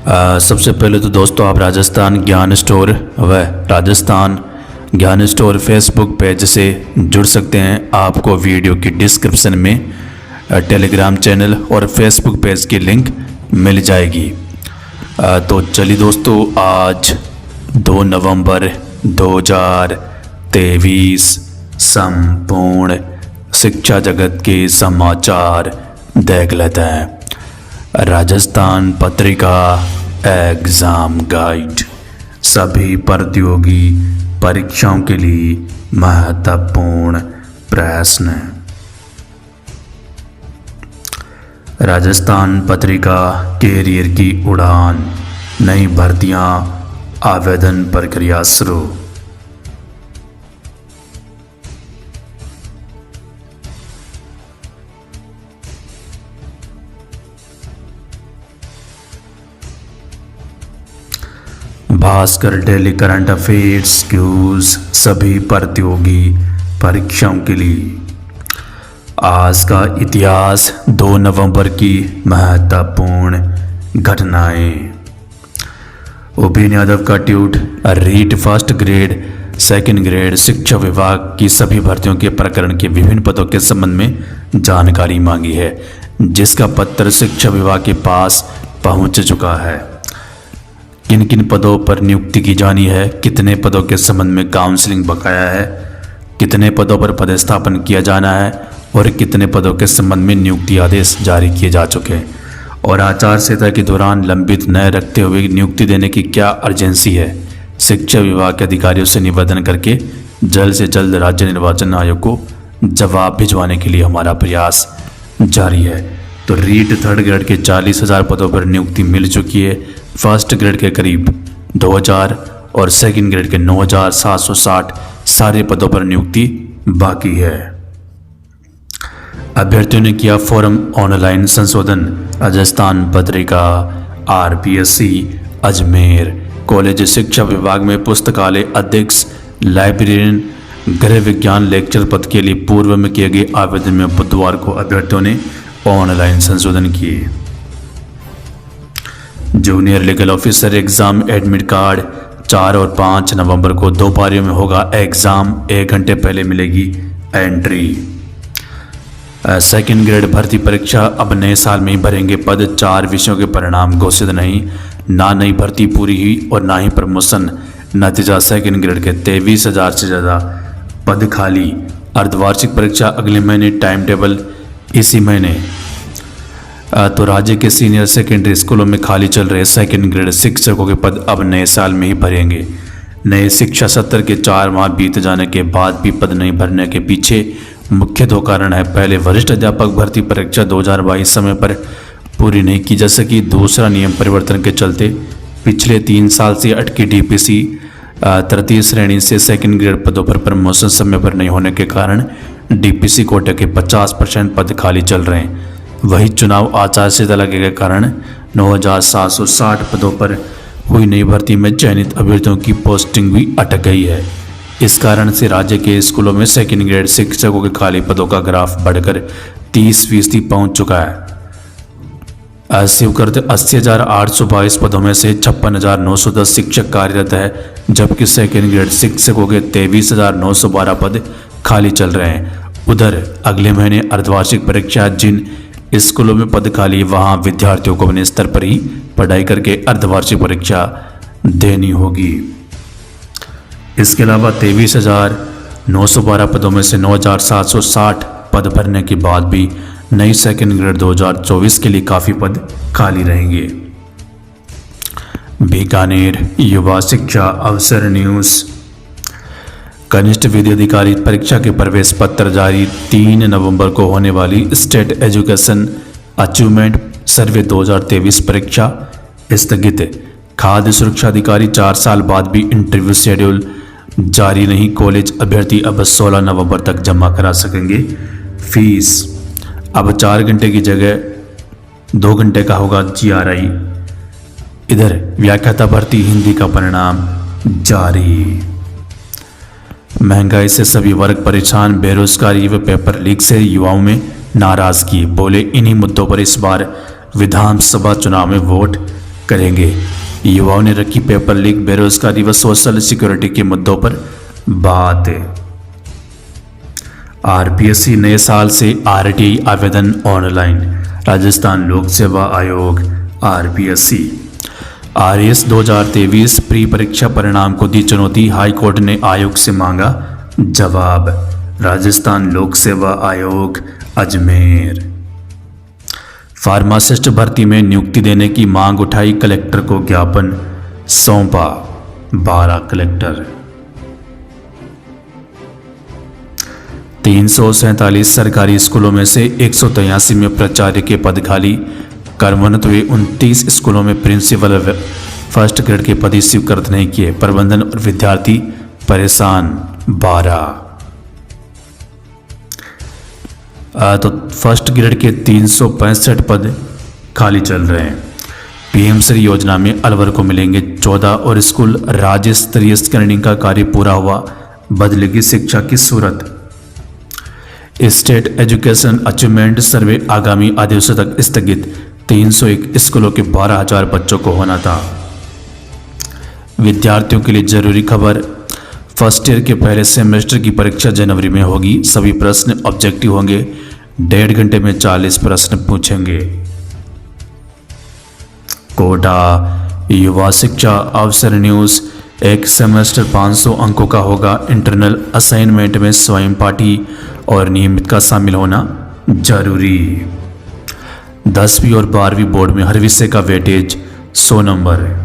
सबसे पहले तो दोस्तों आप राजस्थान ज्ञान स्टोर व राजस्थान ज्ञान स्टोर फेसबुक पेज से जुड़ सकते हैं। आपको वीडियो की डिस्क्रिप्शन में टेलीग्राम चैनल और फेसबुक पेज की लिंक मिल जाएगी। तो चलिए दोस्तों, आज 2 नवंबर 2023 संपूर्ण शिक्षा जगत के समाचार देख लेते हैं। राजस्थान पत्रिका एग्जाम गाइड सभी प्रतियोगी परीक्षाओं के लिए महत्वपूर्ण प्रश्न। राजस्थान पत्रिका कैरियर की उड़ान, नई भर्तियां, आवेदन प्रक्रिया शुरू। Bhaskar daily current affairs quiz सभी प्रतियोगी परीक्षाओं के लिए। आज का इतिहास 2 नवंबर की महत्वपूर्ण घटनाएं। उपेन यादव का tweet, REET first grade second grade शिक्षा विभाग की सभी भर्तियों के प्रकरण के विभिन्न पदों के संबंध में जानकारी मांगी है, जिसका पत्र शिक्षा विभाग के पास पहुंच चुका है। किन किन पदों पर नियुक्ति की जानी है, कितने पदों के संबंध में काउंसलिंग बकाया है, कितने पदों पर पदस्थापन किया जाना है और कितने पदों के संबंध में नियुक्ति आदेश जारी किए जा चुके हैं, और आचार संहिता के दौरान लंबित न रखते हुए नियुक्ति देने की क्या अर्जेंसी है। शिक्षा विभाग के अधिकारियों से निवेदन करके जल्द से जल्द राज्य निर्वाचन आयोग को जवाब भिजवाने के लिए हमारा प्रयास जारी है। तो रीट थर्ड ग्रेड के 40,000 पदों पर नियुक्ति मिल चुकी है। फर्स्ट ग्रेड के करीब 2,000 और सेकंड ग्रेड के 9,760 सारे पदों पर नियुक्ति बाकी है। अभ्यर्थियों ने किया फॉर्म ऑनलाइन संशोधन। राजस्थान पत्रिका आरपीएससी अजमेर कॉलेज शिक्षा विभाग में पुस्तकालय अध्यक्ष, लाइब्रेरियन, गृह विज्ञान लेक्चर पद के लिए पूर्व में किए गए आवेदन में बुधवार को अभ्यर्थियों ने ऑनलाइन संशोधन किए। Junior legal officer exam admit card 4 और 5 नवंबर को 2 पारियों में होगा एग्जाम। 1 घंटे पहले मिलेगी एंट्री। सेकंड ग्रेड भर्ती परीक्षा अब नए साल में ही भरेंगे पद। 4 विषयों के परिणाम घोषित नहीं, ना नई भर्ती पूरी हुई और ना ही प्रमोशन। नतीजा सेकंड ग्रेड के 23,000 से ज़्यादा पद खाली। अर्धवार्षिक परीक्षा अगले महीने, टाइम टेबल इसी महीने। तो राज्य के सीनियर सेकेंडरी स्कूलों में खाली चल रहे सेकंड ग्रेड शिक्षकों के पद अब नए साल में ही भरेंगे। नए शिक्षा सत्र के 4 माह बीत जाने के बाद भी पद नहीं भरने के पीछे मुख्य 2 कारण है। पहले, वरिष्ठ अध्यापक भर्ती परीक्षा 2022 समय पर पूरी नहीं की जा सकी। दूसरा, नियम परिवर्तन के चलते पिछले 3 साल से अटकी डीपीसी तृतीय श्रेणी से सेकंड ग्रेड पदों पर प्रमोशन समय पर नहीं होने के कारण डीपीसी कोटे के 50% पद खाली चल रहे हैं। वही चुनाव आचार संहिता लगने के कारण 9,760 पदों पर हुई नई भर्ती में चयनित अभ्यर्थियों की पोस्टिंग भी अटक गई है। इस कारण से राज्य के स्कूलों में सेकंड ग्रेड शिक्षकों के खाली पदों का ग्राफ बढ़कर 30% पहुंच चुका है। स्वीकृत 80,822 पदों में से 56,910 शिक्षक कार्यरत है, जबकि सेकंड ग्रेड शिक्षकों के 23,912 पद खाली चल रहे हैं। उधर अगले महीने अर्धवार्षिक परीक्षा, जिन स्कूलों में पद खाली, वहां विद्यार्थियों को अपने स्तर पर ही पढ़ाई करके अर्धवार्षिक परीक्षा देनी होगी। इसके अलावा 23,912 पदों में से 9,760 पद भरने के बाद भी नई सेकंड ग्रेड 2024 के लिए काफ़ी पद खाली रहेंगे। बीकानेर युवा शिक्षा अवसर न्यूज़। कनिष्ठ विधि अधिकारी परीक्षा के प्रवेश पत्र जारी। 3 नवंबर को होने वाली स्टेट एजुकेशन अचीवमेंट सर्वे 2023 परीक्षा स्थगित। खाद्य सुरक्षा अधिकारी 4 साल बाद भी इंटरव्यू शेड्यूल जारी नहीं। कॉलेज अभ्यर्थी अब 16 नवंबर तक जमा करा सकेंगे फीस। अब 4 घंटे की जगह 2 घंटे का होगा GRI। इधर व्याख्याता भर्ती हिंदी का परिणाम जारी। महंगाई से सभी वर्ग परेशान। बेरोजगारी व पेपर लीक से युवाओं में नाराजगी। बोले, इन्हीं मुद्दों पर इस बार विधानसभा चुनाव में वोट करेंगे। युवाओं ने रखी पेपर लीक, बेरोजगारी व सोशल सिक्योरिटी के मुद्दों पर बात। आरपीएससी नए साल से आरटीई आवेदन ऑनलाइन। राजस्थान लोक सेवा आयोग आरपीएससी आरएस 2023 प्री परीक्षा परिणाम को दी चुनौती, हाईकोर्ट ने आयोग से मांगा जवाब। राजस्थान लोक सेवा आयोग अजमेर। फार्मासिस्ट भर्ती में नियुक्ति देने की मांग उठाई, कलेक्टर को ज्ञापन सौंपा। 12 कलेक्टर। 347 सरकारी स्कूलों में से 183 में प्राचार्य के पद खाली, कर्मोन्नत हुए 29 स्कूलों में प्रिंसिपल फर्स्ट ग्रेड के पद स्वीकृत नहीं किए, प्रबंधन और विद्यार्थी परेशान। 12 तो फर्स्ट ग्रेड के 365 पद खाली चल रहे हैं। पीएम श्री योजना में अलवर को मिलेंगे 14 और स्कूल राज्य स्तरीय स्कैनिंग का कार्य पूरा हुआ, बदलेगी शिक्षा की सूरत। स्टेट एजुकेशन अचीवमेंट सर्वे आगामी आदेशों तक स्थगित, 301 स्कूलों के 12,000 बच्चों को होना था। विद्यार्थियों के लिए जरूरी खबर, फर्स्ट ईयर के पहले सेमेस्टर की परीक्षा जनवरी में होगी, सभी प्रश्न ऑब्जेक्टिव होंगे, 1.5 घंटे में 40 प्रश्न पूछेंगे। कोटा युवा शिक्षा अवसर न्यूज, एक सेमेस्टर 500 अंकों का होगा, इंटरनल असाइनमेंट में स्वयं पाठी और नियमित का शामिल होना जरूरी। 10वीं और 12वीं बोर्ड में हर विषय का वेटेज 100 नंबर।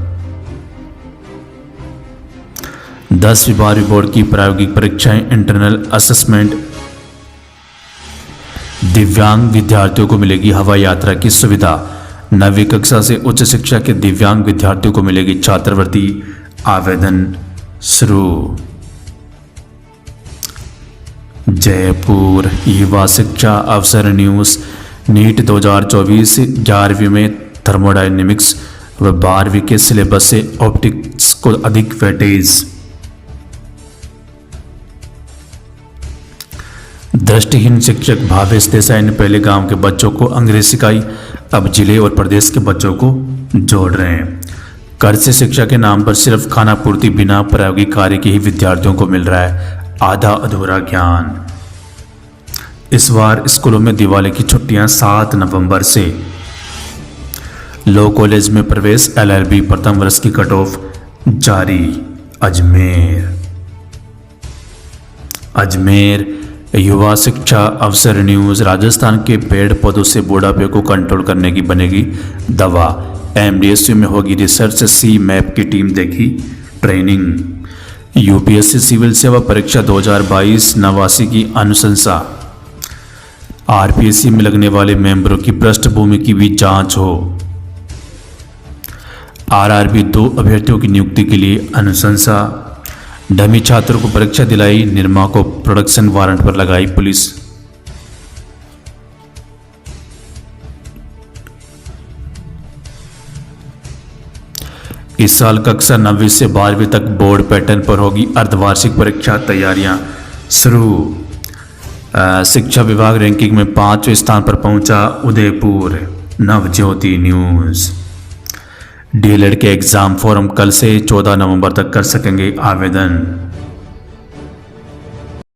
10वीं 12वीं बोर्ड की प्रायोगिक परीक्षाएं, इंटरनल असेसमेंट। दिव्यांग विद्यार्थियों को मिलेगी हवाई यात्रा की सुविधा, 9वीं कक्षा से उच्च शिक्षा के दिव्यांग विद्यार्थियों को मिलेगी छात्रवृत्ति, आवेदन शुरू। जयपुर युवा शिक्षा अवसर न्यूज, नीट 2024 11वीं में थर्मोडायनेमिक्स व 12वीं के सिलेबस से ऑप्टिक्स को अधिक वेटेज। दृष्टिहीन शिक्षक भावेश देसाई ने पहले गांव के बच्चों को अंग्रेजी सिखाई, अब जिले और प्रदेश के बच्चों को जोड़ रहे हैं। कर्ज से शिक्षा के नाम पर सिर्फ खाना पूर्ति, बिना प्रायोगिक कार्य के ही विद्यार्थियों को मिल रहा है आधा अधूरा ज्ञान। इस बार स्कूलों में दिवाली की छुट्टियां 7 नवंबर से। लॉ कॉलेज में प्रवेश, एलएलबी प्रथम वर्ष की कट ऑफ जारी। अजमेर युवा शिक्षा अवसर न्यूज, राजस्थान के पेड़ पौधों से बुढ़ापे को कंट्रोल करने की बनेगी दवा, एमडीएसयू में होगी रिसर्च, सी मैप की टीम देखी ट्रेनिंग। यूपीएससी सिविल सेवा परीक्षा 2022 89 की अनुशंसा, आरपीएससी में लगने वाले मेंबरों की पृष्ठभूमि की भी जांच हो। आरआरबी 2 अभ्यर्थियों की नियुक्ति के लिए अनुशंसा, डमी छात्रों को परीक्षा दिलाई, निर्मा को प्रोडक्शन वारंट पर लगाई पुलिस। इस साल कक्षा 9वीं से 12वीं तक बोर्ड पैटर्न पर होगी अर्धवार्षिक परीक्षा, तैयारियां शुरू। शिक्षा विभाग रैंकिंग में 5वें स्थान पर पहुंचा उदयपुर। नवज्योति न्यूज, डीएलएड के एग्जाम फॉर्म कल से 14 नवंबर तक कर सकेंगे आवेदन।